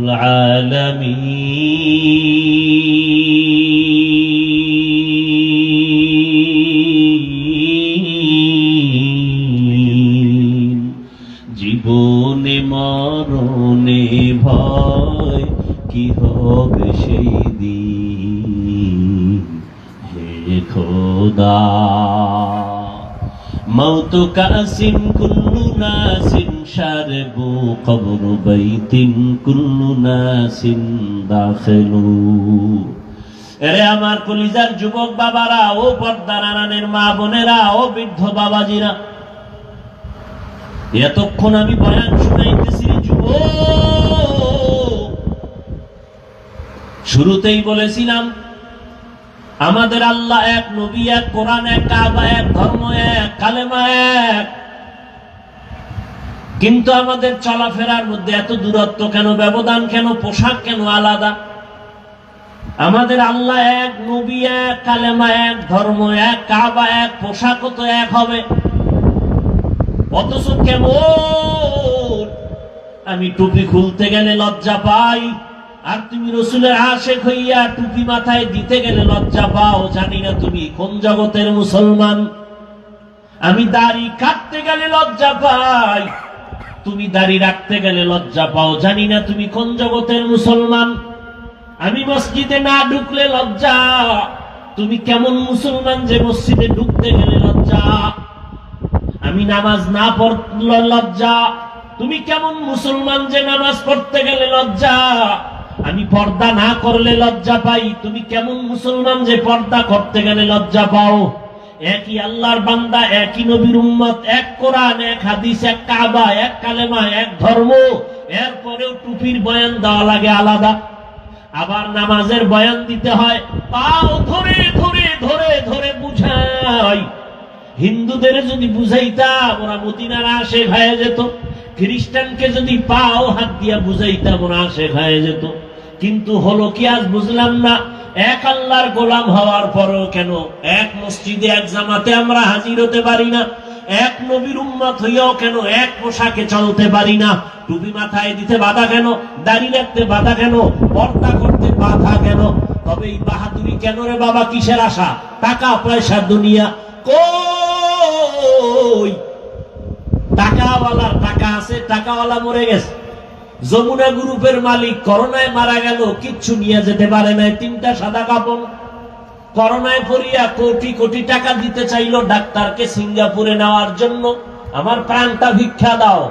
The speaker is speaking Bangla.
আলামিন। জীবনে মরণে ভয় কি হবে সেই দিন, হে খোদা। মৌত কাসিম কুল্লু নাসিন শারবু কবর বাইতিন কুল্লু নাসিন দাখিলু। এরে আমার কলিজার যুবক বাবারা, ও পর্দার আড়ালের মা বোনেরা, ও বৃদ্ধ বাবাজিরা, এতক্ষণ আমি বয়ান শুনাইতেছি যুবক। শুরুতেই বলেছিলাম আমাদের আল্লাহ এক, নবী এক, কোরআন এক, কাবা এক, ধর্ম এক, কালেমা এক। কিন্তু আমাদের চলাফেরার মধ্যে এত দূরত্ব কেন, ব্যবধান কেন, পোশাক কেন আলাদা? আমাদের আল্লাহ এক, নবী এক, কালেমা এক, ধর্ম এক, কাবা এক, পোশাকও তো এক হবে, অথচ কেমন আমি টুপি খুলতে গেলে লজ্জা পাই, আর তুমি রসুলের আশেক হইয়া টুপি মাথায় দিতে গেলে লজ্জা পাও। জানি না তুমি কোন জগতের মুসলমান। আমি দাড়ি কাটতে গেলে লজ্জা পাই, তুমি দাড়ি রাখতে গেলে লজ্জা পাও। জানি না তুমি কোন জগতের মুসলমান। আমি মসজিদে না ঢুকলে লজ্জা, তুমি কেমন মুসলমান যে মসজিদে ঢুকতে গেলে লজ্জা। আমি নামাজ না পড়লে লজ্জা, তুমি কেমন মুসলমান যে নামাজ পড়তে গেলে লজ্জা। আমি পর্দা না করলে লজ্জা পাই, তুমি কেমন মুসলমান যে পর্দা করতে গেলে লজ্জা পাও। একই আল্লাহর বান্দা, একই নবীর উম্মত, এক কোরআন, এক হাদিস, এক কাবা, এক কালেমা, এক ধর্ম, এরপরেও টুপির বয়ান দেওয়া লাগে আলাদা। আবার নামাজের বয়ান দিতে হয়, পাও ধরে ধরে ধরে ধরে বুঝাই। হিন্দুদের যদি বুঝাইতাম ওরা মদিনার আশেক হয়ে যেত, খ্রিস্টানকে যদি পাও হাত দিয়া বুঝাইতাম ওরা আশেক হয়ে যেত। কিন্তু হলো কি আজ বুঝলাম না, এক আল্লাহর গোলাম হওয়ার পরও কেন এক মসজিদে এক জামাতে আমরা হাজির হতে পারি না? এক নবীর উম্মত হইয়াও কেন এক পোশাকে চলতে পারি না? টুপি মাথায় দিতে বাধা কেন? দাড়ি রাখতে বাধা কেন? পর্দা করতে বাধা কেন? তবে এই বাহাদুরি কেন রে বাবা? কিসের আশা? টাকা পয়সা দুনিয়া কই? টাকাওয়ালার টাকা আছে, টাকাওয়ালা মরে গেছে। যমুনা গ্রুপের মালিক করোনায় মারা গেল, কিচ্ছু নিয়ে যেতে পারে নাই, 3টা সাদা কাপড়। করোনায় পড়িয়া কোটি কোটি টাকা দিতে চাইলো ডাক্তারকে সিঙ্গাপুরে নেওয়ার জন্য। আমার প্রাণটা ভিক্ষা দাও।